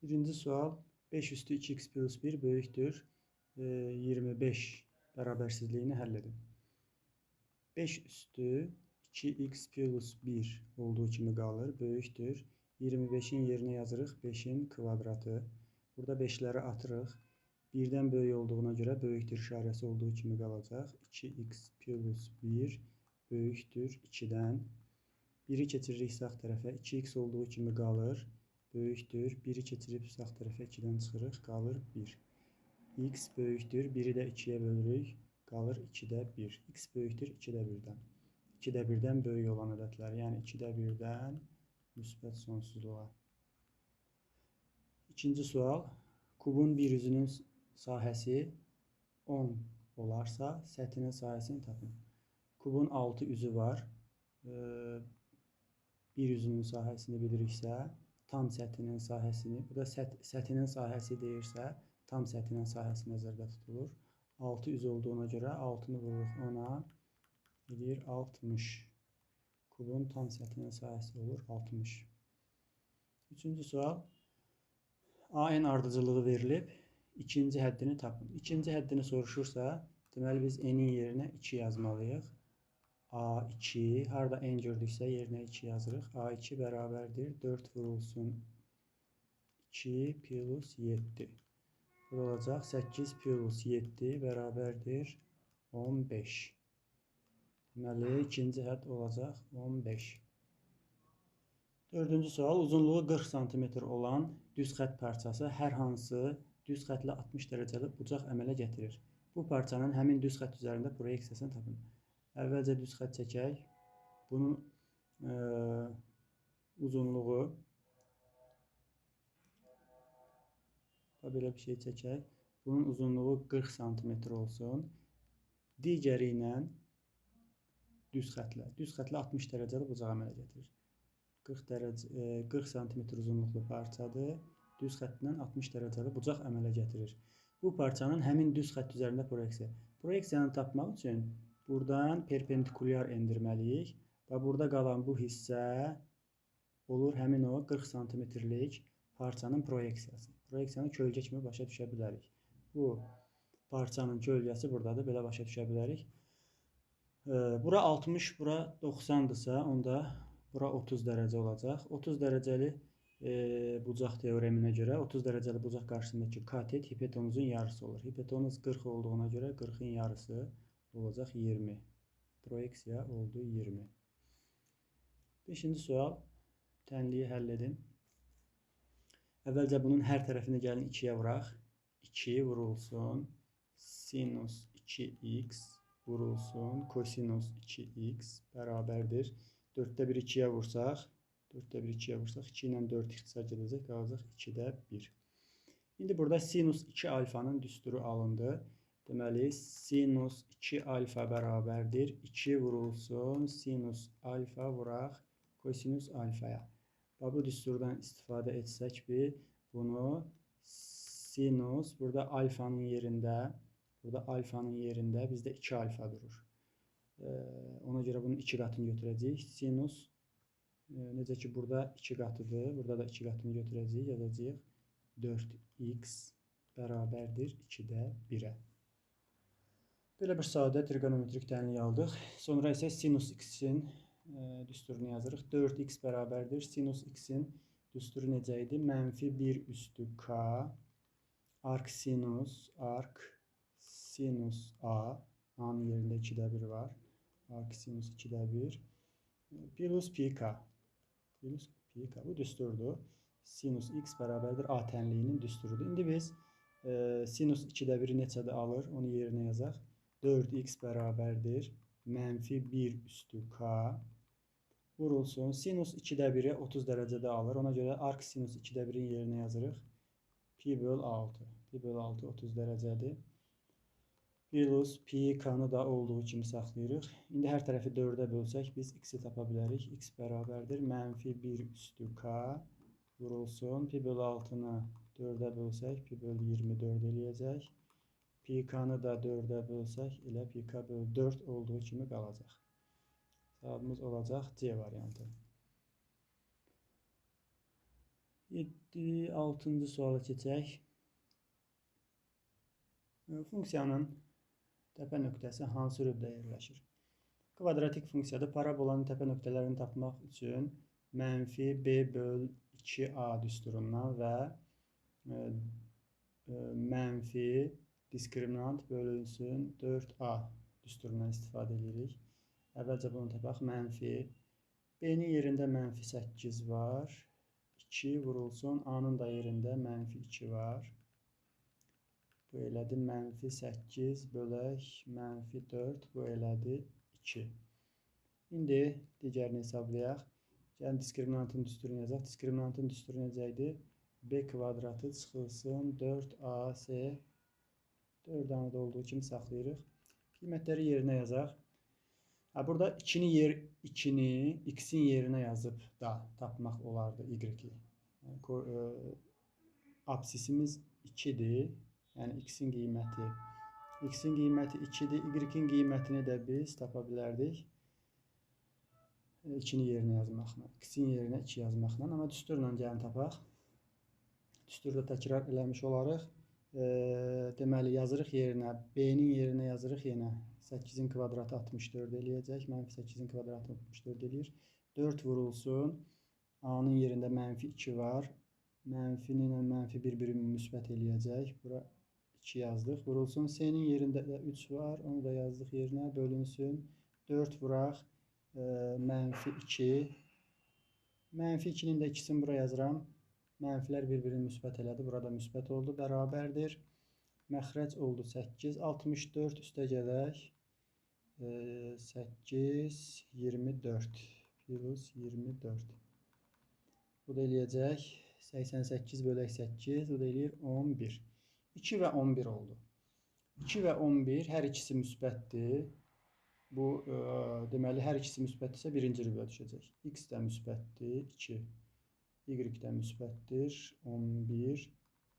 Birinci sual 5 üstü 2x plus 1 böyükdür 25 bərabərsizliyini həll edin. 5 üstü 2x plus 1 olduğu kimi qalır. Böyükdür. 25'in yerine yazırıq 5'in kvadratı. Burada 5'ləri atırıq. 1'dən böyük olduğuna görə böyükdür işarəsi olduğu kimi qalacaq. 2x plus 1 böyükdür 2'dən. 1'i keçiririk sağ tərəfə. 2x olduğu kimi qalır. Böyükdür. 1'i keçirib sağ tərəfə 2'dən çıxırıq. Qalır 1. X böyükdür. 1'i də 2'yə bölürük. Qalır 2'də 1. X böyükdür 2'də 1'dən. 2'də 1'dən böyük olan ədədlər. Yəni 2'də 1'dən müsbət sonsuzluğa. İkinci sual. Kubun bir üzünün sahəsi 10 olarsa səthinin sahəsini tapın. Kubun 6 üzü var. Bir üzünün sahəsini biliriksə, tam səthinin sahəsini, bu da səthinin sahəsi deyirsə, tam səthinin sahəsi nəzərdə tutulur. 6 üz olduğuna görə 6'nı vururuq 10'a, edir 60. Kubun tam səthinin sahəsi olur 60. Üçüncü sual. AN ardıcılığı verilib, ikinci həddini tapın. İkinci həddini soruşursa, deməli biz n'in yerinə 2 yazmalıyıq. A2, harada n gördüksə yerinə 2 yazırıq. A2 bərabərdir 4 vurulsun 2 plus 7. Bu olacaq 8 plus 7 bərabərdir 15. Deməli ikinci hədd olacaq 15. Dördüncü sual. Uzunluğu 40 cm olan düz xətt parçası hər hansı düz xətlə 60 dərəcəli bucaq əmələ gətirir. Bu parçanın həmin düz xətt üzərində proyeksiyasını tapın. Əvvəlcə düz xətt çəkək. Bunun uzunluğu belə bir şey çəkək. Bunun uzunluğu 40 cm olsun. Digəri ilə düz xətlə 60 dərəcəli bucaq əmələ gətirir. 40 cm uzunluqlu parçadır. Düz xətlə 60 dərəcəli bucaq əmələ gətirir. Bu parçanın həmin düz xətt üzərində proyeksiya. Proyeksiyanı tapmaq üçün buradan perpendikulyar endirməliyik. Və burada qalan bu hissə olur həmin o 40 cm-lik parçanın proyeksiyası. Proyeksiyanı kölgə kimi başa düşə bilərik. Bu parçanın kölgəsi buradadır. Belə başa düşə bilərik. Bura 60, bura 90-dırsa, onda bura 30 dərəcə olacaq. 30 dərəcəli bucaq teoreminə görə 30 dərəcəli bucaq qarşısındakı katet hipotenuzun yarısı olur. Hipotenuz 40 olduğuna görə 40'ın yarısı olacaq 20. Proyeksiya oldu 20. Beşinci sual. Tənliyi həll edin. Əvvəlcə bunun hər tərəfini gəlin 2'yə vuraq. 2 vurulsun sinus 2x vurulsun kosinus 2x bərabərdir. 4'də 1 2'yə vursaq, 2 ilə 4 ixtisar edəcək, qalacaq 2'də 1. İndi burada sinus 2 alfanın düsturu alındı. Deməli, sinus 2 alfa bərabərdir. 2 vurulsun sinus alfa vuraq kosinus alfaya. Bu düsturdan istifadə etsək bunu sinus, burada alfanın yerində bizdə 2 alfa durur. Ona görə bunun 2 qatını götürəcəyik. Sinus, necə ki burada 2 qatıdır, burada da 2 qatını götürəcəyik, yazacağıq 4x bərabərdir 2'də 1'ə. Belə bir sadə trigonometrik tənliyi aldıq. Sonra isə sinus x'in düsturunu yazırıq. 4x bərabərdir. Sinus x'in düsturu necə idi? Mənfi 1 üstü k arc sinus a. A'nın yerində 2'də 1 var. Arc sinus 2'də 1 plus pi k. Bu düsturdur. Sinus x bərabərdir a tənliyinin düsturudur. İndi biz sinus 2'də 1'i neçədə alır? Onu yerinə yazaq. 4x bərabərdir. Mənfi 1 üstü k vurulsun. Sinus 2'də 1'i 30 dərəcədə alır. Ona görə arc sinus 2'də 1'in yerinə yazırıq. Pi böl 6. Pi böl 6 30 dərəcədir. Plus pi k'nı da olduğu kimi saxlayırıq. İndi hər tərəfi 4'ə bölsək biz x'i tapa bilərik. X bərabərdir. Mənfi 1 üstü k vurulsun. Pi böl 6'nı 4'ə bölsək pi böl 24 eləyəcək. Pi k'nı da 4'ə bölsək elə pi k böl 4 olduğu kimi qalacaq. Cavabımız olacaq C variantı. 6-cı suala keçək. Funksiyanın təpə nöqtəsi hansı rübdə yerləşir? Kvadratik funksiyada parabolanın təpə nöqtələrini tapmaq üçün mənfi b böl 2a düsturundan və mənfi diskriminant bölünsün 4a düsturundan istifadə edirik. Əvvəlcə bunu tapaq. Mənfi b-nin yerində mənfi 8 var. 2 vurulsun. A-nın da yerində mənfi 2 var. Bu elədi mənfi 8 bölək mənfi 4. Bu elədi 2. İndi digərini hesablayaq. Yəni diskriminantın düsturunu yazaq. Diskriminantın düsturu necə idi? B kvadratı çıxılsın 4AC 4-anı da olduğu kimi saxlayırıq. Qiymətləri yerinə yazaq. Burada 2-ni x-in yerinə yazıb da tapmaq olardı y-i. Absisimiz 2-dir. Yəni x-in qiyməti 2-dir. Y-in qiymətini də biz tapa bilərdik. 2-ni yerinə yazmaqla. X-in yerinə 2 yazmaqla. Amma düsturla gəlin tapaq. Düsturda təkrar eləmiş olarıq. Deməli, yazırıq yerinə. B-nin yerinə yazırıq yenə. 8-in kvadratı 64 eləyəcək. Mənfi 8-in kvadratı 64 eləyir. 4 vurulsun. A-nın yerində mənfi 2 var. Mənfinin ilə mənfi bir-birini müsbət eləyəcək. Bura 2 yazdıq. Vurulsun. C-nin yerində də 3 var. Onu da yazdıq yerinə. Bölünsün. 4 vuraq. Mənfi 2. Mənfi 2-nin də 2-sini bura yazıram. Mənfilər bir-birini müsbət elədi. Burada müsbət oldu. Bərabərdir. Məxrəc oldu 8. 64 üstə gələk. 8, 24. Plus 24. Bu da eləyəcək. 88 bölək 8. Bu da eləyir 11. 2 və 11 oldu. 2 və 11 hər ikisi müsbətdir. Bu, deməli, hər ikisi müsbətdirsə birinci rübə düşəcək. X də müsbətdir. 2. Y də müsbətdir. 11.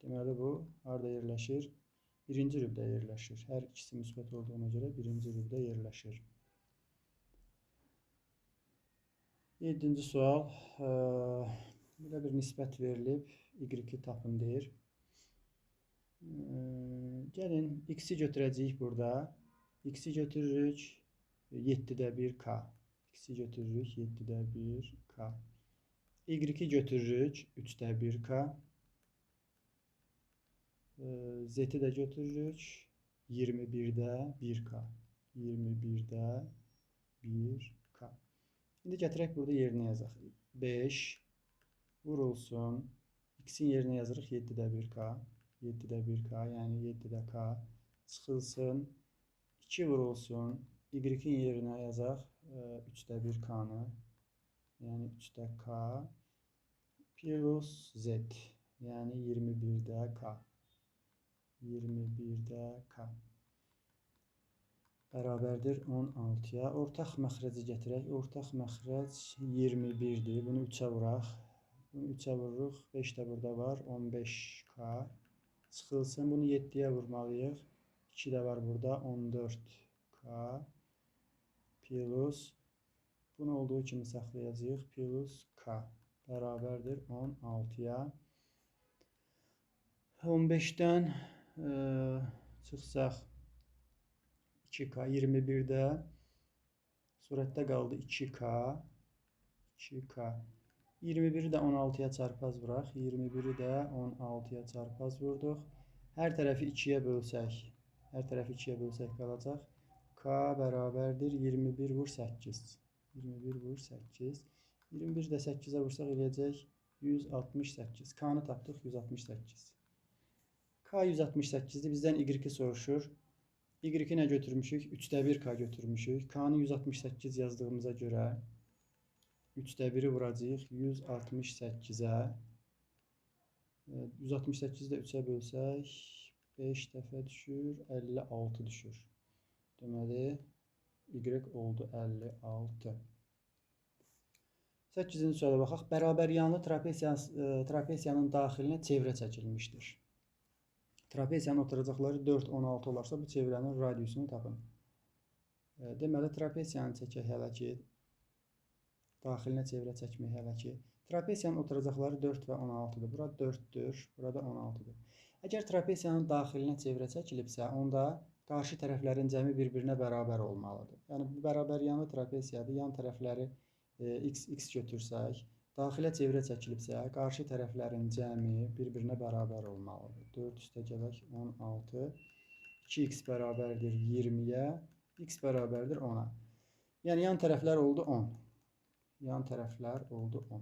Deməli, bu harada yerləşir? Birinci rübdə yerləşir. Hər ikisi müsbət olduğuna görə birinci rübdə yerləşir. 7-ci sual. Belə bir nisbət verilib. Y-i tapın deyir. Gəlin, x-i götürəcəyik burada. X-i götürürük 7-də 1k. X-i götürürük 7-də 1k. Y-i götürürük 3-də 1k. Z-i də götürürük 21-də 1k. 21-də 1k. İndi gətirək burada yerinə yazaq. 5 vurulsun. X-in yerinə yazırıq 7-də 1k. 7-də 1k, yəni 7-də k. Çıxılsın. 2 vurulsun. Y-in yerinə yazaq 3-də 1k-nı. Yəni 3-də k. Plus z. Yəni 21-də k. 21-də k. Bərabərdir 16-ya. Ortaq məxrəci gətirək. Ortaq məxrəc 21-dir. Bunu 3-ə vuraq. Bunu 3-ə vururuq. 5 də burada var. 15k. Çıxılsın. Bunu 7-yə vurmalıyıq. 2 də var burada. 14k. Plus. Bunu olduğu kimi saxlayacağıq. Plus k. Bərabərdir 16-ya. 15-dən çıxsaq 2k. 21-də surətdə qaldı 2k. 2k. 21-i də 16-ya çarpaz vuraq. 21-i də 16-ya çarpaz vurduq. Hər tərəfi 2-yə bölsək. Hər tərəfi 2-yə bölsək qalacaq. K bərabərdir 21 vur 8. 21 vur 8. 21 də 8-ə vursaq eləyəcək 168. K-nı tapdıq 168. K 168-dir. Bizdən Y-i soruşur. Y-i nə götürmüşük? 3-də 1K götürmüşük. K-nı 168 yazdığımıza görə 3-də 1-i vuracağıq 168-ə. 168-i də 3-ə bölsək 5 dəfə düşür, 56 düşür. Deməli, Y oldu 56. 8-ci suala baxaq. Bərabəryanlı trapesiyanın daxilinə çevrə çəkilmişdir. Trapesiyanın oturacaqları 4, 16 olarsa bu çevrənin radiusunu tapın. Deməli, trapesiyanı çəkək hələ ki. Daxilinə çevrə çəkmək hələ ki. Trapesiyanın oturacaqları 4 və 16-dır. Bura 4-dür, burada 16-dır. Əgər trapesiyanın daxilinə çevrə çəkilibsə, onda qarşı tərəflərin cəmi bir-birinə bərabər olmalıdır. Yəni bu bərabəryanlı trapesiyadır. Yan tərəfləri x götürsək, daxilə çevrə çəkilibsə, qarşı tərəflərin cəmi bir-birinə bərabər olmalıdır. 4 üstə gələk 16, 2x bərabərdir 20-yə, x bərabərdir 10-a. Yəni yan tərəflər oldu 10. Yan tərəflər oldu 10.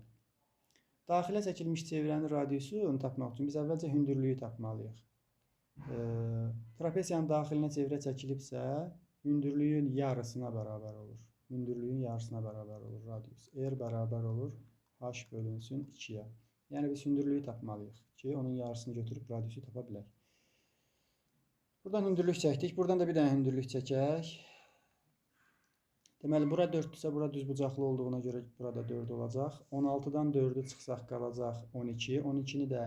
Daxilə çəkilmiş çevrənin radiusunu tapmaq üçün biz əvvəlcə hündürlüyü tapmalıyıq. Trapesiyanın daxilinə çevrə çəkilibsə, hündürlüyün yarısına bərabər olur. Hündürlüyün yarısına bərabər olur radius. R bərabər olur h bölünsün 2-yə. Yəni biz hündürlüyü tapmalıyıq ki, onun yarısını götürüb radiusu tapa bilək. Buradan hündürlük çəkdik. Buradan da bir dənə hündürlük çəkək. Deməli, bura 4-dürsə, bura düzbucaqlı olduğuna görə burada 4 olacaq. 16-dan 4-ü çıxsaq qalacaq 12. 12-ni də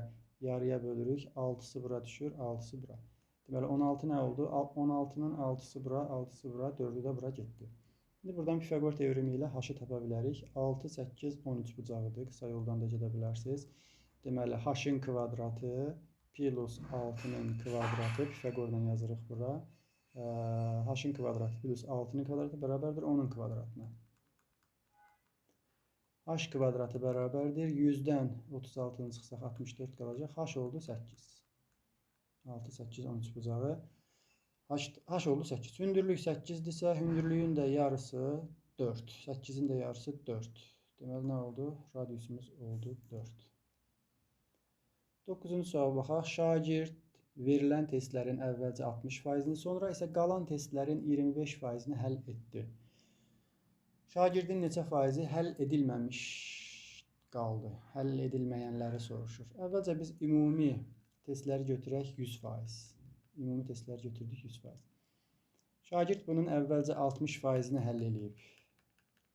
yarıya bölürük. 6-sı bura düşür, 6-sı bura. Deməli, 16 nə oldu? 16-nın 6-sı bura, 6-sı bura, 4-ü də bura getdi. İndi buradan Pifaqor teoremi ilə h-ı tapa bilərik. 6, 8, 13 bucağıdır. Qısa yoldan da gedə bilərsiniz. Deməli, h-ın kvadratı plus 6-nın kvadratı. Pifaqorla yazırıq bura. H-ın kvadratı plus 6-nın kvadratı bərabərdir 10-un kvadratına. H kvadratı bərabərdir 100-dən 36-nı çıxsaq 64 qalacaq. H oldu 8. 6, 8, 13 bucağı. H oldu 8. Hündürlük 8-dirsə, hündürlüyün də yarısı 4. 8-in də yarısı 4. Deməli, nə oldu? Radiusumuz oldu 4. 9-cu suala baxaq. Şagird verilən testlərin əvvəlcə 60%-ni, sonra isə qalan testlərin 25%-ni həll etdi. Şagirdin neçə faizi həll edilməmiş qaldı? Həll edilməyənləri soruşur. Əvvəlcə biz ümumi testləri götürək 100%. Ümumi testləri götürdük 100%. Şagird bunun əvvəlcə 60%-ni həll edib.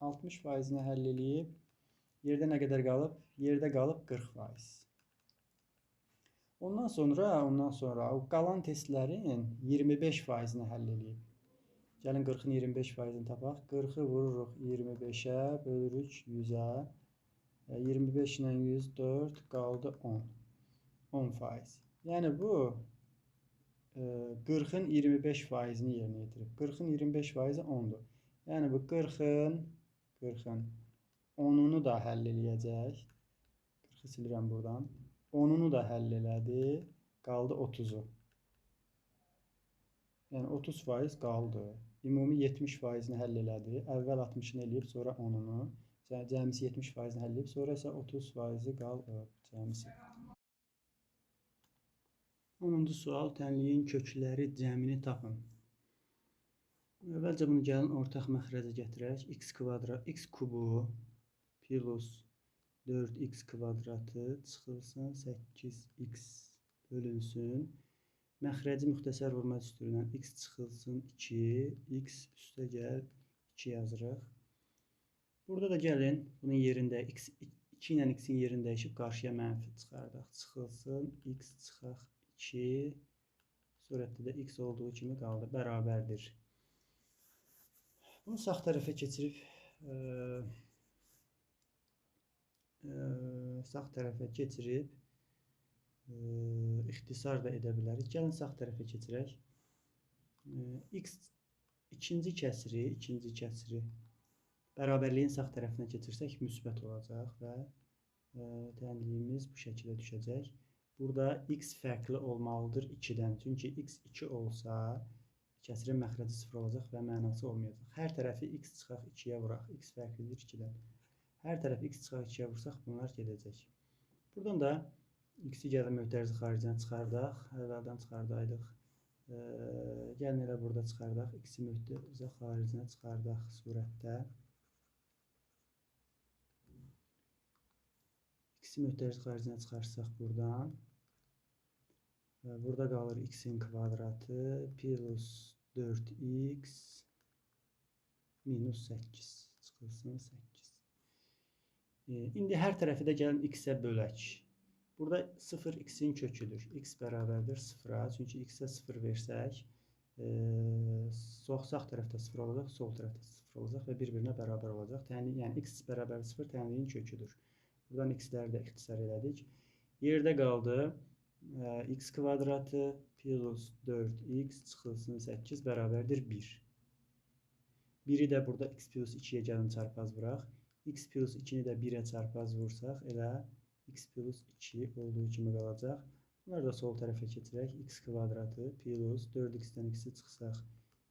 60%-ni həll edib. Yerdə nə qədər qalıb? Yerdə qalıb 40%. Ondan sonra o qalan testlərin 25%-ni həll edib. Gəlin 40-ın 25%-ni tapaq. 40-ı vururuq 25-ə, bölürük 100-ə. 25 ilə 100 4 qaldı 10. 10%. Yəni bu 40-ın 25%-ni yerinə yetirib. 40-ın 25%-i 10-dur. Yəni bu 40-ın 10-unu da həll eləyəcək. 40-ı silirəm buradan. 10-unu da həll elədi. Qaldı 30-u. Yəni 30% qaldı. Ümumi 70%-ni həll elədi. Əvvəl 60-ını eləyib, sonra 10-unu. Cəmisi 70%-ni həll edib, sonra isə 30%-i qalıb cəmisi. 10-cu sual, tənliyin kökləri cəmini tapın. Əvvəlcə bunu gəlin ortaq məxrəcə gətirək. X kubu plus 4x kvadratı çıxılsın 8x bölünsün. Məxrəci müxtəsər vurma düsturundan x çıxılsın 2, x üstə gəl 2 yazırıq. Burada da gəlin bunun yerində 2 ilə x-in yerini dəyişib qarşıya mənfi çıxardaq. Çıxılsın x çıxaq 2, surətdə də x olduğu kimi qaldı. Bərabərdir. Bunu sağ tərəfə keçirib ixtisar da edə bilərik. Gəlin sağ tərəfə keçirək. X ikinci kəsri bərabərliyin sağ tərəfinə keçirsək müsbət olacaq və tənliyimiz bu şəkildə düşəcək. Burada x fərqli olmalıdır 2-dən. Çünki x 2 olsa kəsirin məxrəci 0 olacaq və mənası olmayacaq. Hər tərəfi x çıxaq 2-yə vuraq. X fərqlidir 2-dən. Hər tərəf x çıxaq 2-yə vursaq bunlar gedəcək. Buradan da x-i gəlin mötərizi xaricinə çıxardaq. Əvvəldən çıxardaydıq. Gəlin elə burada çıxardaq. X-i mötərizə xaricinə çıxardaq surətdə. X-i mötərizi xaricinə çıxarsaq buradan. Burada qalır x-in kvadratı plus 4x minus 8 çıxılsın 8. İndi hər tərəfi də gəlin x-ə bölək. Burada 0 x-in köküdür. X bərabərdir 0-a. Çünki x-ə 0 versək, sağ tərəfdə 0 olacaq, sol tərəfdə 0 olacaq və bir-birinə bərabər olacaq. Yəni x bərabər 0 tənliyin köküdür. Buradan x'ləri də ixtisar elədik. Yerdə qaldı x kvadratı plus 4x çıxılsın 8 bərabərdir 1. 1'i də burada x plus 2'ye gəlin çarpaz vuraq. X plus 2'ni də 1'ə çarpaz vursaq, elə x plus 2 olduğu kimi qalacaq. Bunları da sol tərəfə keçirək. X kvadratı plus 4x-dən x'i çıxsaq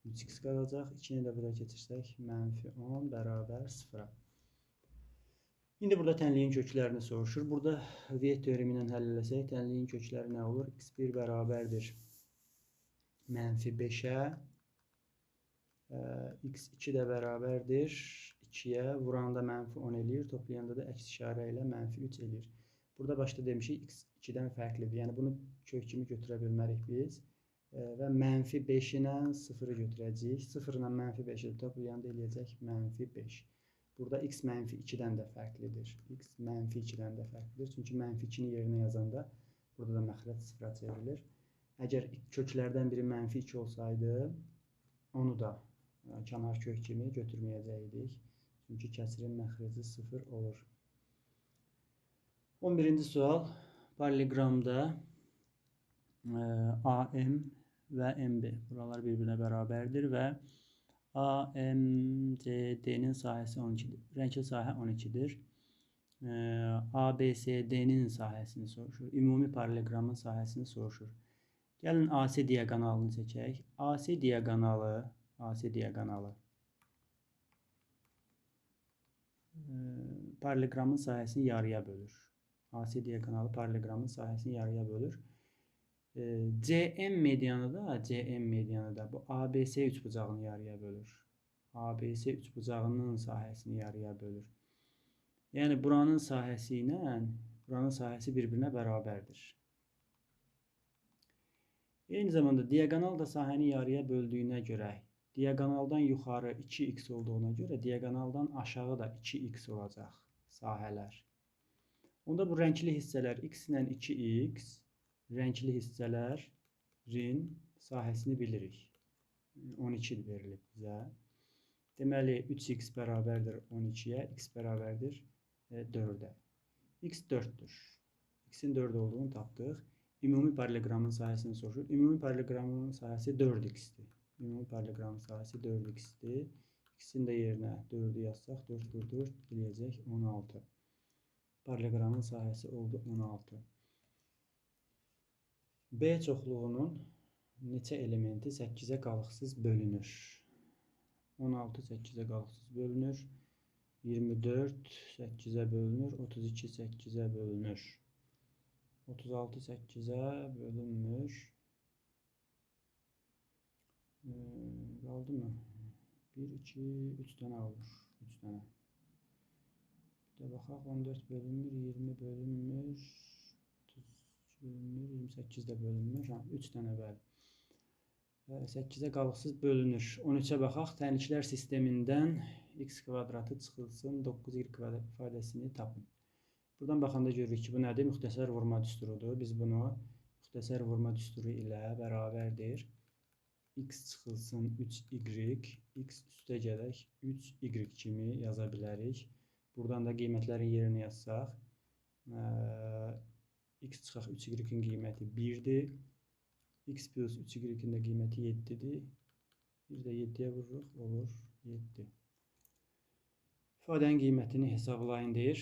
3x qalacaq. 2'ni də burada keçirsək -10 bərabər 0-a. İndi burada tənliyin köklərini soruşur. Burada Viet teoremi ilə həll eləsək, tənliyin kökləri nə olur? X1 bərabərdir -5'ə. X2 də bərabərdir 2'yə. Vuranda -10 eləyir. Toplayanda da əks işarə ilə -3 eləyir. Burada başda demişik x2-dən fərqlidir. Yəni bunu kök kimi götürə bilmərik biz. Və -5 ilə 0'ı götürəcəyik. 0 ilə -5'i toplayanda eləyəcək -5. Burada x -2'dən də fərqlidir. X -2'dən də fərqlidir. Çünki -2'ni yerinə yazanda burada da məxrəc 0'a çevrilir. Əgər köklərdən biri -2 olsaydı, onu da kənar kök kimi götürməyəcəkdik. Çünki kəsirin məxrəci 0 olur. 11-ci sual. Paralleqramda AM və MB buralar bir-birinə bərabərdir və AMCD'nin sahəsi 12'dir. Rəngli sahə 12'dir. ABCD'nin sahəsini soruşur. Ümumi paralleqramın sahəsini soruşur. Gəlin AC diaqonalını çəkək. AC diaqonalı paralleqramın sahəsini yarıya bölür. AC diaqonalı paralleqramın sahəsini yarıya bölür. CM medianı da bu ABC üçbucağını yarıya bölür. ABC üçbucağının sahəsini yarıya bölür. Yəni buranın sahəsi ilə buranın sahəsi bir-birinə bərabərdir. Eyni zamanda diaqonal da sahəni yarıya böldüyünə görə, diaqonaldan yuxarı 2x olduğuna görə diaqonaldan aşağı da 2x olacaq sahələr. Onda bu rəngli hissələr x ilə 2x, rəngli hissələrin sahəsini bilirik. 12 verilib bizə. Deməli 3x bərabərdir 12'yə, x bərabərdir 4'ə. X 4'dür. X'in 4 olduğunu tapdıq. Ümumi paralleqramın sahəsini soruşur. Ümumi paralleqramın sahəsi 4x-dir. Ümumi paralleqramın sahəsi 4x-dir. X'in də yerinə 4'ü yazsaq 4 vur 4 eləyəcək 16. Paralleqramın sahəsi oldu 16. B çoxluğunun neçə elementi 8'ə qalıqsız bölünür? 16 8'ə qalıqsız bölünür. 24 8'ə bölünür. 32 8'ə bölünür. 36 8'ə bölünmür. Qaldı mı? 1, 2, 3 dənə olur. 3 dənə. Bir də baxaq 14 bölünmür. 20 bölünmür. 30 bölünmür. 28 də bölünmür. 3 dənə bəli. 8'ə qalıqsız bölünür. 13'ə baxaq. Tənliklər sistemindən x kvadratı çıxılsın 9y kvadrat ifadəsini tapın. Buradan baxanda görürük ki, bu nədir? Müxtəsər vurma düsturudur. Biz bunu müxtəsər vurma düsturu ilə bərabərdir. X çıxılsın 3y, x üstə gələk 3y kimi yaza bilərik. Buradan da qiymətlərin yerinə yazsaq, x çıxaq 3y-in qiyməti 1'dir. X plus 3y-in də qiyməti 7'dir. Bir də 7'yə vururuq, olur 7. İfadənin qiymətini hesablayın deyir.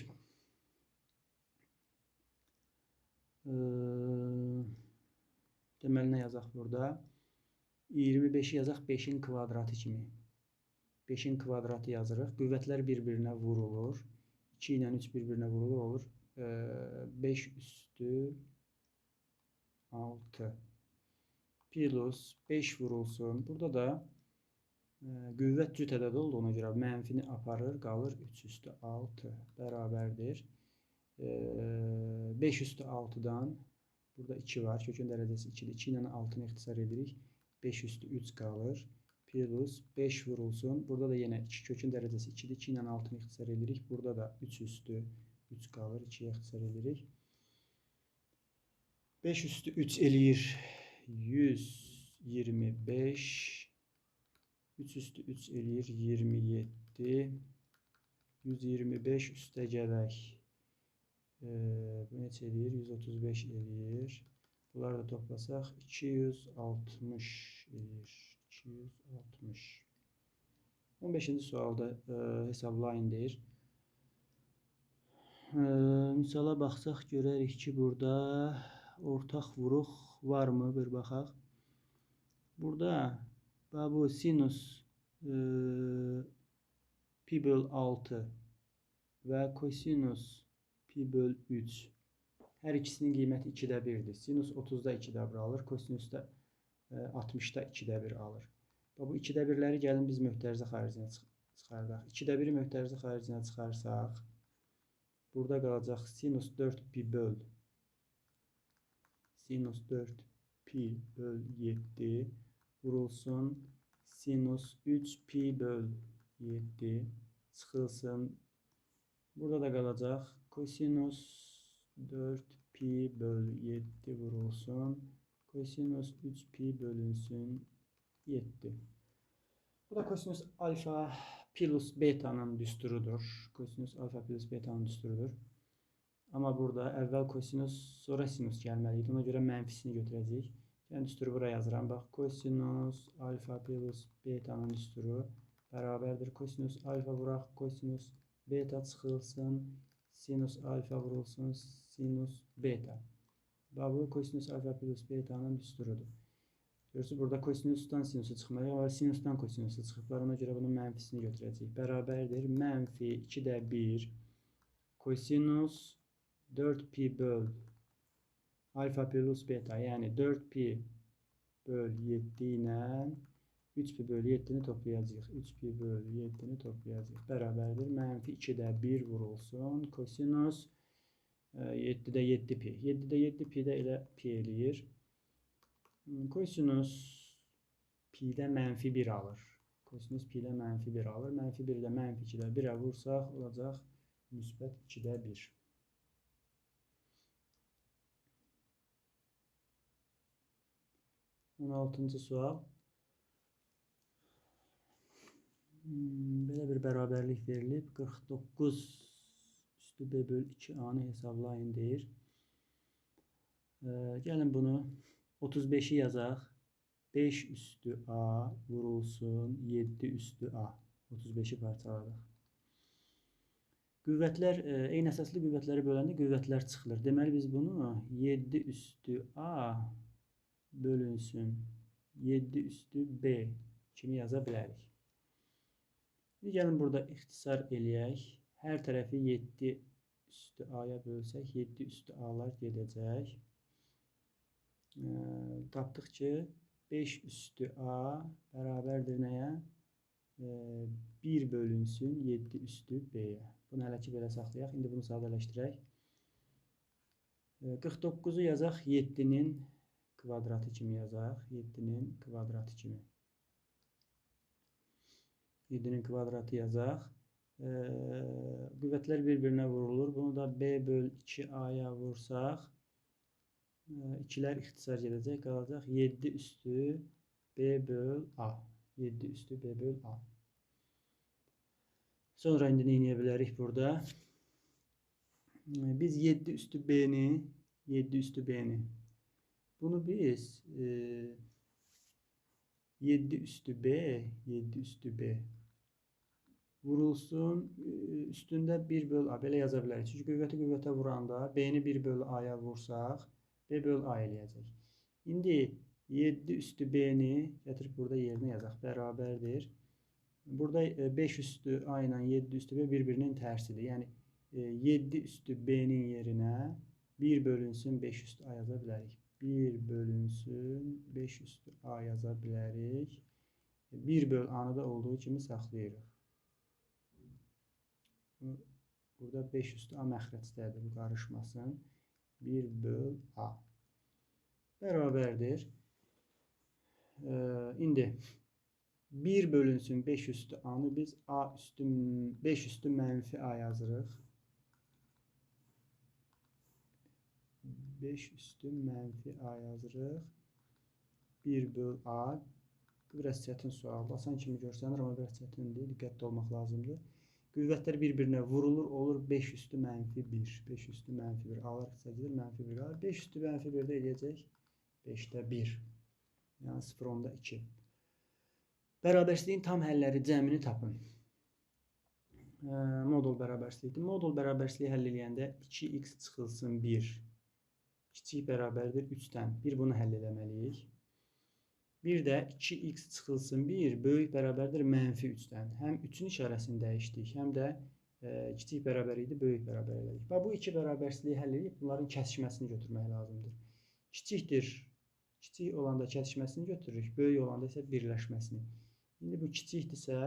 Deməli nə yazaq burada? 25'i yazaq 5'in kvadratı kimi. 5'in kvadratı yazırıq. Qüvvətlər bir-birinə vurulur. 2 ilə 3 bir-birinə vurulur, olur 5 üstü 6 plus 5 vurulsun. Burada da qüvvət cüt ədəd olduğuna görə mənfini aparır, qalır 3 üstü 6 bərabərdir. 5 üstü 6'dan burada 2 var. Kökün dərəcəsi 2'dir. 2 ilə 6'nı ixtisar edirik. 5 üstü 3 qalır. Plus 5 vurulsun. Burada da yenə 2 kökün dərəcəsi 2'dir. 2 ilə 6'nı ixtisar edirik. Burada da 3 üstü 3 qalır. 2'yə ixtisar edirik. 5 üstü 3 eləyir 125. 3 üstü 3 eləyir 27. 125 üstə gələk bu neçə eləyir? 135 eləyir. Bunları da toplasaq 260 eləyir. 260. 15-ci sualda hesablayın deyir. Misala baxsaq görərik ki, burada ortaq vuruq varmı? Bir baxaq. Burada bu sinus pi böl 6 və kosinus pi böl 3. Hər ikisinin qiyməti 2-də 1-dir. Sinus 30-da 2-də 1 alır. Kosinus da 60-da 2-də 1 alır. Bu 2-də 1-ləri gəlin biz möhtərizə xaricinə çıxardaq. 2-də 1-i möhtərizə xaricinə çıxarsaq, burada qalacaq sinus 4 pi böl sinus 4 pi böl 7 vurulsun sinus 3 pi böl 7 çıxılsın. Burada da qalacaq kosinus 4 pi böl 7 vurulsun. Kosinus 3 pi bölünsün 7. Bu da kosinus alfa plus beta'nın düsturudur. Kosinus alfa plus beta'nın düsturudur. Amma burada əvvəl kosinus, sonra sinus gəlməliydi. Ona görə mənfisini götürəcəyik. Yəni düsturu buraya yazıram. Bax, kosinus alfa plus beta'nın düsturu bərabərdir. Kosinus alfa vuraq, kosinus beta çıxılsın. Sinus alfa vurulsun, sinus beta. Bu kosinus alfa plus beta'nın düsturudur. Görürsünüz, burada kosinusdan sinusu çıxmayacaq, amma sinusdan kosinusu çıxıblar. Ona görə bunun mənfisini götürəcəyik. Bərabərdir. Mənfi 2-də 1 kosinus 4 pi böl alfa plus beta. Yəni 4 pi böl 7 ilə 3 pi böl 7-ni toplayacağıq. 3 pi böl 7-ni toplayacağıq. Bərabərdir. Mənfi 2-də 1 vurulsun. Kosinus 7-də 7 pi. 7-də 7 pi də elə pi eləyir. Kosinus pi'də mənfi 1 alır. Kosinus pi'də mənfi 1 alır. Mənfi 1 də mənfi 2-də 1'ə vursaq olacaq müsbət 2-də 1. On 16-cı sual. Belə bir bərabərlik verilib. 49 üstü b böl 2a'nı hesablayın deyir. Gəlin bunu 35'i yazaq. 5 üstü a vurulsun 7 üstü a. 35'i parçaladıq. Qüvvətlər, eyni əsaslı qüvvətləri böləndə qüvvətlər çıxılır. Deməli biz bunu 7 üstü a bölünsün 7 üstü b kimi yaza bilərik. Gəlin burada ixtisar eləyək. Hər tərəfi 7 üstü a'ya bölsək 7 üstü a'lar gedəcək. Tapdıq ki 5 üstü a bərabərdir nəyə? 1 bölünsün 7 üstü b'yə. Bunu hələ ki belə saxlayaq. İndi bunu sadələşdirək. 49'u yazaq 7'nin kvadratı kimi yazaq. 7'nin kvadratı kimi. 7'nin kvadratı yazaq. Qüvvətlər bir-birinə vurulur. Bunu da b böl 2a'ya vursaq 2'lər ixtisar gedəcək. Qalacaq 7 üstü b böl a. 7 üstü b böl a. Sonra indi nə edə bilərik burada? Biz 7 üstü b'ni bunu biz 7 üstü b vurulsun üstündə 1 böl a belə yaza bilərik. Çünki qüvvəti qüvvətə vuranda b'ni 1 böl a'ya vursaq b böl a eləyəcək. İndi 7 üstü b'ni gətirib burada yerinə yazaq. Bərabərdir. Burada 5 üstü a ilə 7 üstü b bir-birinin tərsidir. Yəni 7 üstü b'nin yerinə 1 bölünsün 5 üstü a yaza bilərik. 1 bölünsün 5 üstü a yaza bilərik. 1 böl a'nı da olduğu kimi saxlayırıq. Burada 5 üstü a məxrəcdədir. Bu qarışmasın. 1 böl a. Bərabərdir. İndi 1 bölünsün 5 üstü a'nı biz a üstü 5 üstü mənfi a yazırıq. 5 üstü mənfi a yazırıq. 1 böl a. Bu biraz çətin sualdır. Asan kimi görsənir, amma biraz çətindir. Diqqətli olmaq lazımdır. Qüvvətlər bir-birinə vurulur, olur 5 üstü -1. 5 üstü -1 alır, hesablayır, -1 qalır. 5 üstü -1 də eləyəcək 5-də 1. Yəni 0,2. Bərabərsizliyin tam həlləri cəmini tapın. Modul bərabərsizliyi. Modul bərabərsizliyi həll edəndə 2x çıxılsın 1 kiçik bərabərdir 3-dən. Bir bunu həll etməliyik. Bir də 2x çıxılsın 1 böyük bərabərdir -3-dən. Həm 3-ün işarəsini dəyişdik, həm də kiçik bərabər idi, böyük bərabər elədik. Bu iki bərabərsizliyi həll edib bunların kəsişməsini götürmək lazımdır. Kiçikdir, kiçik olanda kəsişməsini götürürük, böyük olanda isə birləşməsini. İndi bu kiçikdirsə,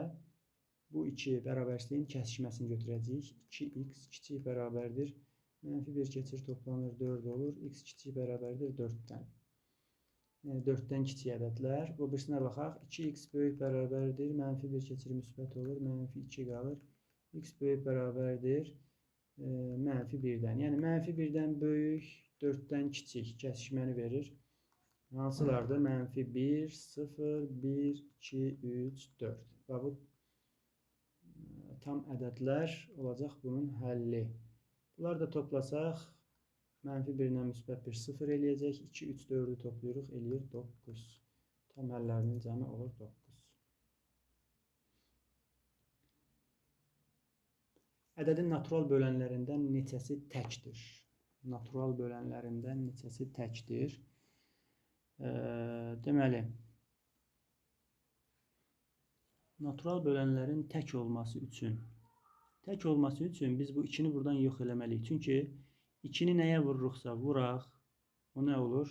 bu iki bərabərsizliyin kəsişməsini götürəcəyik. 2x kiçik bərabərdir -1 keçir, toplanır 4 olur. X kiçik bərabərdir 4-dən. Yəni 4-dən kiçik ədədlər. O birisinə baxaq. 2x böyük bərabərdir. -1 keçir, müsbət olur. -2 qalır. X böyük bərabərdir -1-dən. Yəni -1-dən böyük, 4-dən kiçik kəsişməni verir. Hansılardır? -1, 0, 1, 2, 3, 4. Və bu tam ədədlər olacaq bunun həlli. Bunları da toplasaq, -1 ilə -1 0 eləyəcək. 2, 3, 4-ü toplayırıq, eləyir 9. Tam həllərinin cəmi olur 9. Ədədin natural bölənlərindən neçəsi təkdir? Natural bölənlərindən neçəsi təkdir? Deməli, natural bölənlərin tək olması üçün biz bu 2-ni buradan yox eləməliyik. Çünki 2-ni nəyə vururuqsa vuraq, o nə olur?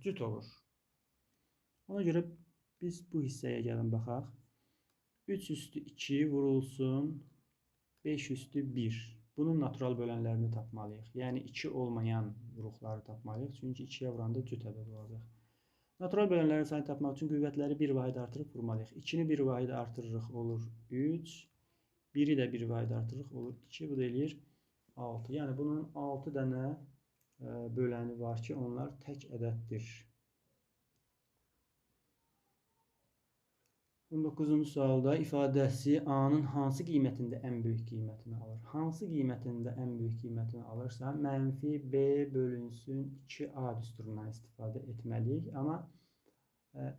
Cüt olur. Ona görə biz bu hissəyə gəlin baxaq. 3 üstü 2 vurulsun 5 üstü 1. Bunun natural bölənlərini tapmalıyıq. Yəni 2 olmayan vuruqları tapmalıyıq. Çünki 2-yə vuranda cüt ədəd olacaq. Natural bölənlərin sayını tapmaq üçün qüvvətləri bir vahid artırıb vurmalıyıq. 2-ni bir vahid artırırıq, olur 3. 1-i də bir vahid artırırıq, olur 2. Bu da eləyir 6. Yəni bunun 6 dənə böləni var ki, onlar tək ədəddir. 19-cu sualda ifadəsi A-nın hansı qiymətində ən böyük qiymətini alır? Hansı qiymətində ən böyük qiymətini alırsa, -b bölünsün 2A düsturundan istifadə etməliyik. Amma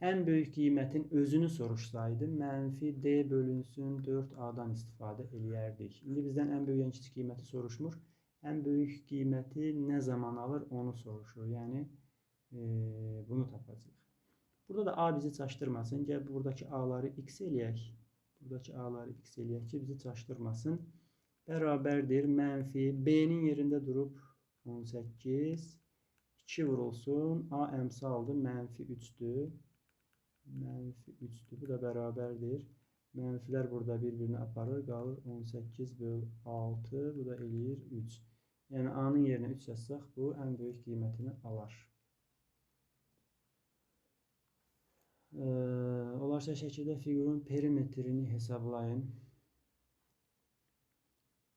ən böyük qiymətin özünü soruşsaydı, -d bölünsün 4A-dan istifadə eləyərdik. İndi bizdən ən böyük, ən kiçik qiyməti soruşmur. Ən böyük qiyməti nə zaman alır, onu soruşur. Yəni, bunu tapacaq. Burada da A bizi çaşdırmasın. Gəl, buradakı A-ları x eləyək. Buradakı A-ları x eləyək ki, bizi çaşdırmasın. Bərabərdir -b-nin yerində durub 18. 2 vurulsun. A əmsaldır, -3'dür. -3'dür. Bu da bərabərdir. Mənfilər burada bir-birini aparır. Qalır 18 böl 6. Bu da eləyir 3. Yəni A-nın yerinə 3 yazsaq, bu ən böyük qiymətini alar. Olarsa şəkildə fiqurun perimetrini hesablayın.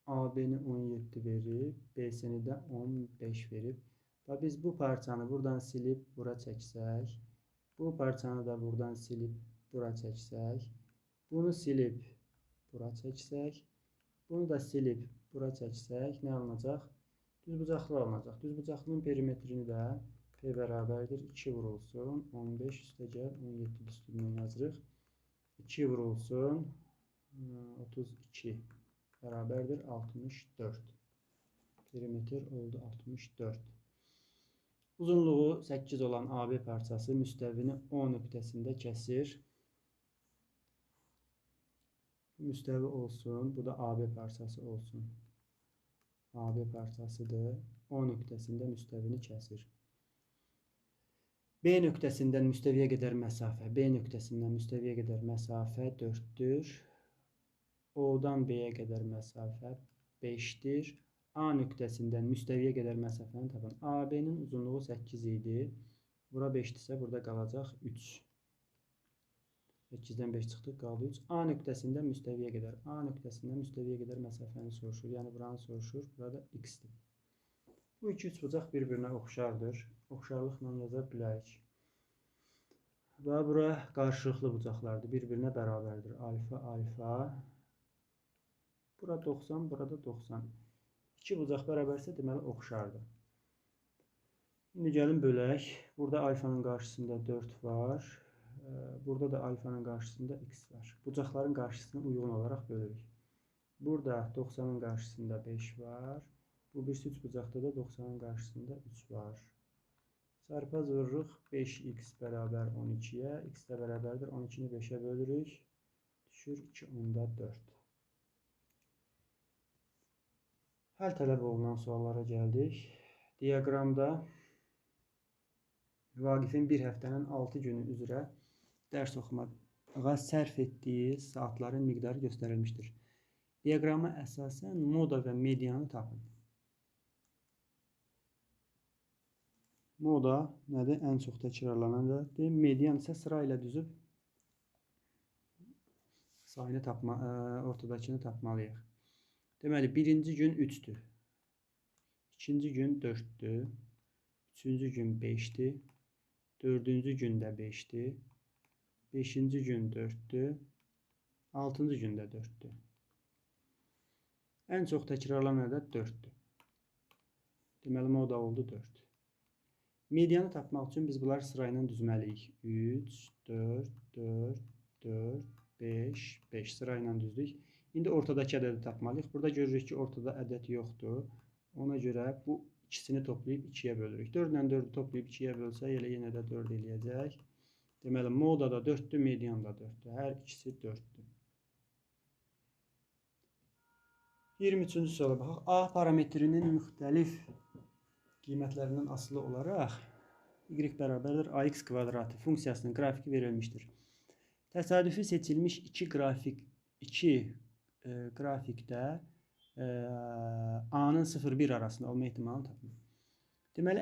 AB-ni 17 verib, BC-ni də 15 verib. Və biz bu parçanı buradan silib bura çəksək, bu parçanı da buradan silib bura çəksək, bunu silib bura çəksək, bunu da silib bura çəksək, nə alınacaq? Düzbucaqlı alınacaq. Düzbucaqlının perimetrini də P bərabərdir 2 vurulsun 15 üstə gəl 17 düsturundan yazırıq. 2 vurulsun 32 bərabərdir 64. Perimetr oldu 64. Uzunluğu 8 olan AB parçası müstəvini O nöqtəsində kəsir. Müstəvi olsun, bu da AB parçası olsun. AB parçasıdır. O nöqtəsində müstəvini kəsir. B nöqtəsindən müstəviyə qədər məsafə 4'dür. O'dan B'yə qədər məsafə 5'dir. A nöqtəsindən müstəviyə qədər məsafəni tapın. AB-nin uzunluğu 8 idi. Bura 5'dirsə, burada qalacaq 3. 8-dən 5 çıxdı, qaldı 3. A nöqtəsindən müstəviyə qədər məsafəni soruşur. Yəni buranı soruşur. Burada x-dir. Bu iki üçbucaq bir-birinə oxşardır. Oxşarlıqla yaza bilərik. Və bura qarşılıqlı bucaqlardır. Bir-birinə bərabərdir. Alfa, alfa. Burada 90, burada 90. İki bucaq bərabərsə deməli oxşardır. Şimdi gəlin bölək. Burada alfanın qarşısında 4 var. Burada da alfanın qarşısında x var. Bucaqların qarşısına uyğun olaraq bölürük. Burada 90'ın qarşısında 5 var. Bu birisi 3 bucaqda da 90'ın qarşısında 3 var. Çarpaz vururuq. 5x bərabər 12'yə. X də bərabərdir. 12'ni 5'ə bölürük. Düşür 2 onda 4. Həll tələb olunan suallara gəldik. Diaqramda Vaqifin bir həftənin 6 günü üzrə dərs oxumağa sərf etdiyi saatların miqdarı göstərilmişdir. Diaqrama əsasən moda və medianı tapın. Moda nədir? Ən çox təkrarlanandır. Median isə sıra ilə düzüb sayını ortadakını tapmalıyıq. Deməli, birinci gün 3'dür. İkinci gün 4'dür. Üçüncü gün 5'dir. Dördüncü gündə 5'dir. Beşinci gün 4'dür. Altıncı gündə 4'dür. Ən çox təkrarlanan ədəd 4'dür. Deməli, moda oldu 4. Medianı tapmaq üçün biz bunları sırayla düzməliyik. 3, 4, 4, 4, 5, 5 sırayla düzdük. İndi ortadakı ədədi tapmalıyıq. Burada görürük ki, ortada ədəd yoxdur. Ona görə bu ikisini toplayıb 2'yə bölürük. 4 ilə 4'ü toplayıb 2'yə bölsə, elə yenə də 4 eləyəcək. Deməli, moda da 4'dür, median da 4'dür. Hər ikisi 4'dür. 23-cü suala baxaq. A parametrinin müxtəlif qiymətlərindən asılı olaraq y bərabərdir ax kvadratı funksiyasının qrafiki verilmişdir. Təsadüfi seçilmiş iki qrafikdə A-nın 0-1 arasında olma ehtimalını tapın. Deməli,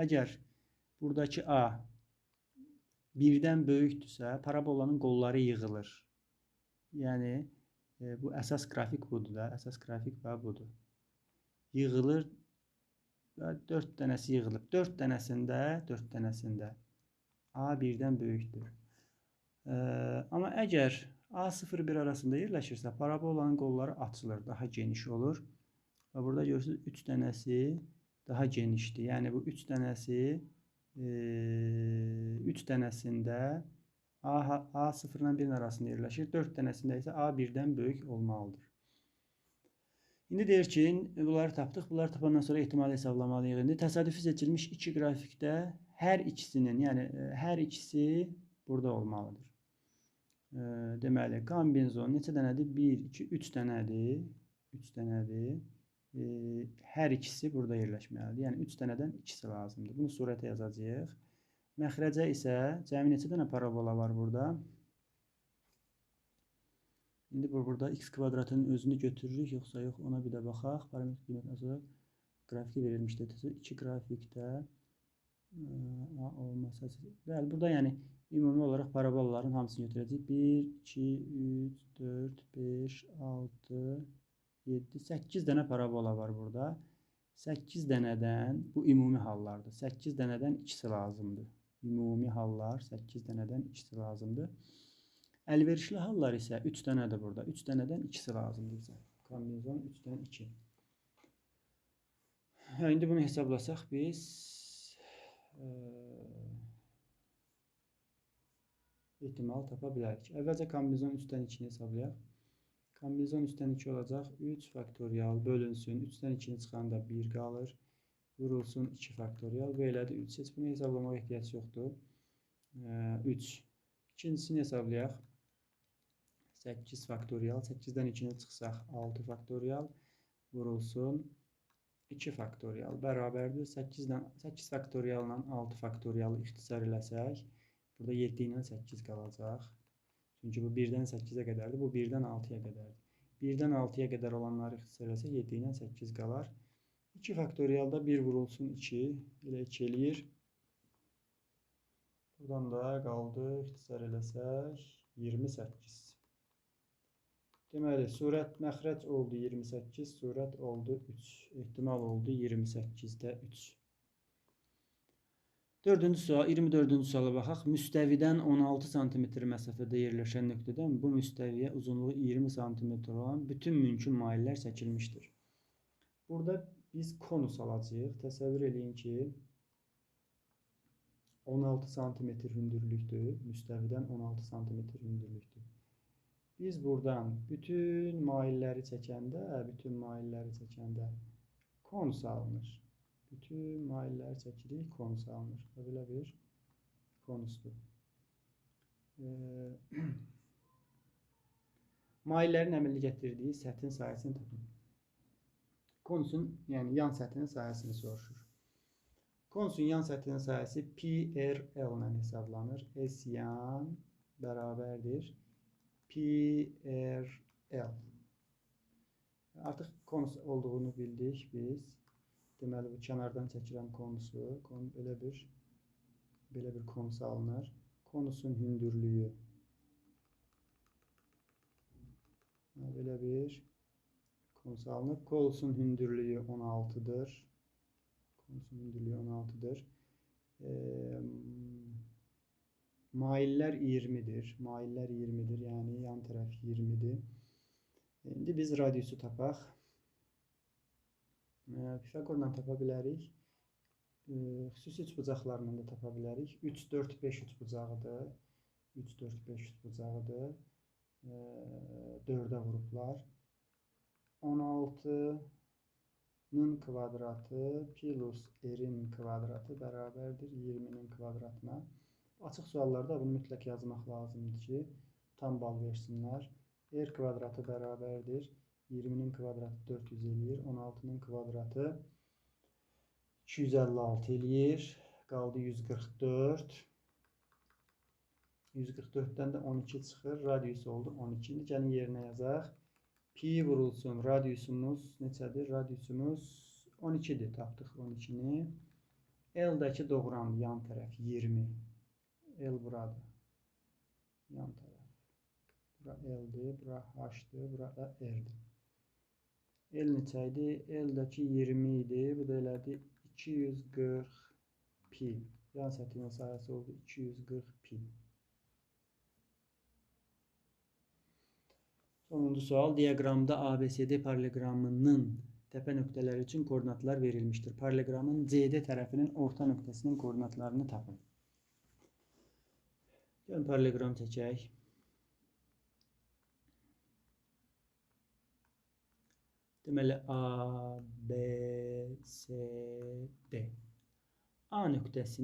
əgər buradakı A 1-dən böyükdürsə, parabolanın qolları yığılır. Yəni, bu əsas qrafik budur da, əsas qrafik budur. Yığılır, 4 dənəsi yığılıb. 4 dənəsində A 1-dən böyükdür. Amma əgər A 0-1 arasında yerləşirsə, parabolanın qolları açılır, daha geniş olur. Və burada görürsünüz, 3 dənəsi daha genişdir. Yəni, bu 3 dənəsində A 0 ilə 1 arasında yerləşir. 4 dənəsində isə A 1-dən böyük olmalıdır. İndi deyir ki, bunları tapdıq. Bunları tapandan sonra ehtimal hesablamalıyıq. İndi təsadüfi seçilmiş iki qrafikdə hər ikisi burada olmalıdır. Deməli, kombinzon neçə dənədir? 1, 2, 3 dənədir. 3 dənədir. Hər ikisi burada yerləşməlidir. Yəni, 3 dənədən ikisi lazımdır. Bunu surətə yazacağıq. Məxrəcə isə cəmi neçə dənə parabola var burada? İndi burada x kvadratının özünü götürürük, yoxsa yox, ona bir də baxaq. Parametr qiymət azalıq qrafiki verilmişdir. İki qrafikdə olmasa. Bəli, burada yəni ümumi olaraq parabolaların hamısını götürəcək. 1, 2, 3, 4, 5, 6, 7, 8 dənə parabola var burada. 8 dənədən, bu ümumi hallardır. 8 dənədən ikisi lazımdır. Ümumi hallar 8 dənədən ikisi lazımdır. Əlverişli hallar isə 3 dənədir burada. 3 dənədən ikisi lazımdır bizə. Kombinzon 3-dən 2. İndi bunu hesablasaq biz ehtimal tapa bilərik. Əvvəlcə kombinzon 3-dən 2-ni hesablayaq. Kombinzon 3-dən 2 olacaq. 3 faktorial bölünsün. 3-dən 2-ni çıxanda 1 qalır. Vurulsun 2 faktorial. Belədir 3. Heç bunu hesablamağa ehtiyac yoxdur. 3. İkincisini hesablayaq. 8 faktorial. 8-dən 2-ni çıxsaq 6 faktorial. Vurulsun 2 faktorial. Bərabərdir. 8 faktorialla 6 faktorialı ixtisar eləsək, burada 7 ilə 8 qalacaq. Çünki bu 1-dən 8-ə qədərdir. Bu 1-dən 6-ya qədərdir. 1-dən 6-ya qədər olanları ixtisar eləsək, 7 ilə 8 qalar. 2 faktorialda 1 vurulsun 2. Elə 2 eləyir. Buradan da qaldı. İxtisar eləsək, 28. Deməli, surət məxrəc oldu 28, surət oldu 3. Ehtimal oldu 28-də 3. Dördüncü sual, 24-cü suala baxaq. Müstəvidən 16 sm məsafədə yerləşən nöqtədən bu müstəviyə uzunluğu 20 sm olan bütün mümkün maillər çəkilmişdir. Burada biz konus alacağıq. Təsəvvür edin ki, 16 sm hündürlükdür. Müstəvidən 16 sm hündürlükdür. Biz buradan bütün mailləri çəkəndə konus alınır. Bütün mailləri çəkirik, konus alınır. Belə bir konusdur. Maillərin əmələ gətirdiyi səthin sayəsini tapın. Konusun, yəni yan səthinin sayəsini soruşur. Konusun yan səthinin sayəsi PRL ilə hesablanır. S yan bərabərdir PRL. Artıq konus olduğunu bildik biz. Deməli, bu kənardan çəkilən konusu, belə bir konus alınır. Konusun hündürlüyü belə bir konus alınır. Konusun hündürlüyü 16'dır. Konusun hündürlüyü 16'dır. Maillər 20'dir. Maillər 20'dir, yəni yan tərəf 20'dir. İndi biz radiusu tapaq. Pifaqorla tapa bilərik. Xüsusi üçbucaqlarla da tapa bilərik. 3, 4, 5 üçbucağıdır. 3, 4, 5 üçbucağıdır. 4'ə vurublar. 16'nın kvadratı plus r-in kvadratı bərabərdir 20'nin kvadratına. Açıq suallarda bunu mütləq yazmaq lazımdır ki, tam bal versinlər. R kvadratı bərabərdir 20'nin kvadratı 400 eləyir. 16'nın kvadratı 256 eləyir. Qaldı 144. 144'dən də 12 çıxır. Radius oldu 12. İndi gəlin yerinə yazaq. Pi vurulsun. Radiusumuz neçədir? Radiusumuz 12'dir. Tapdıq 12'ni. L-dəki doğramdır. Yan tərəf 20. L buradır. Yan tərəf. Bura L-dir. Bura H-dir. Bura da R-dir. L neçə idi? L-dəki 20 idi. Bu da elədi 240 pi. Yan səthinin sayəsi oldu 240 pi. Sonuncu sual. Diaqramda ABCD paralelogramının təpə nöqtələri üçün koordinatlar verilmişdir. Paralelogramın CD tərəfinin orta nöqtəsinin koordinatlarını tapın. Gəlin paralelogram çəkək. Deməli A, B, C, D. A nöqtəsi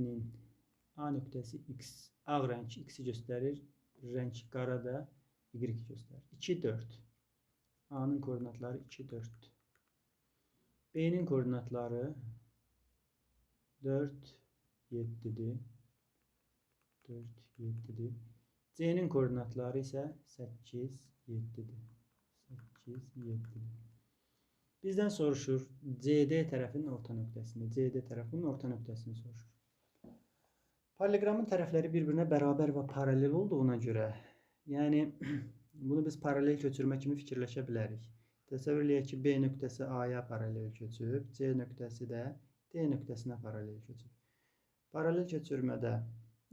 X. Ağ rəng X-i göstərir. Rəng qara da Y göstərir. 2, 4. A'nın koordinatları 2, 4. B'nin koordinatları 4, 7'dir. 4, 7'dir. C'nin koordinatları isə 8, 7'dir. 8, 7'dir. Bizdən soruşur CD tərəfinin orta nöqtəsini. CD tərəfinin orta nöqtəsini soruşur. Paralelogramın tərəfləri bir-birinə bərabər və paralel olduğuna görə, yəni bunu biz paralel köçürmə kimi fikirləşə bilərik. Təsəvvür eləyək ki, B nöqtəsi A-ya paralel köçüb, C nöqtəsi də D nöqtəsinə paralel köçüb. Paralel köçürmədə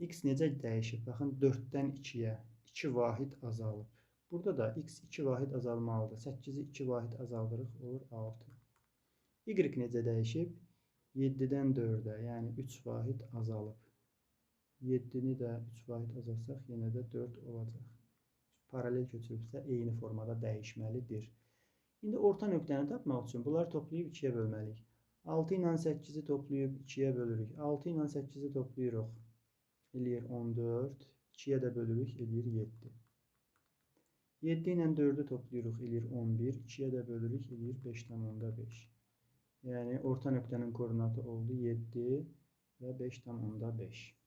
X necə dəyişib? Baxın, 4-dən 2-yə 2 vahid azalıb. Burada da X 2 vahid azalmalıdır. 8'i 2 vahid azaldırıq, olur 6. Y necə dəyişib? 7'dən 4'ə, yəni 3 vahid azalıb. 7'ni də 3 vahid azalsaq, yenə də 4 olacaq. Paralel köçürübsə, eyni formada dəyişməlidir. İndi orta nöqtəni tapmaq üçün bunları toplayıb 2'yə bölməliyik. 6 ilə 8'i toplayıb 2'yə bölürük. 6 ilə 8'i toplayırıq. Eləyir 14. 2'yə də bölürük. Eləyir 7. 7 ilə 4'ü toplayırıq. Eləyir 11. 2'yə də bölürük. Eləyir 5,5. Yəni orta nöqtənin koordinatı oldu 7 və 5,5.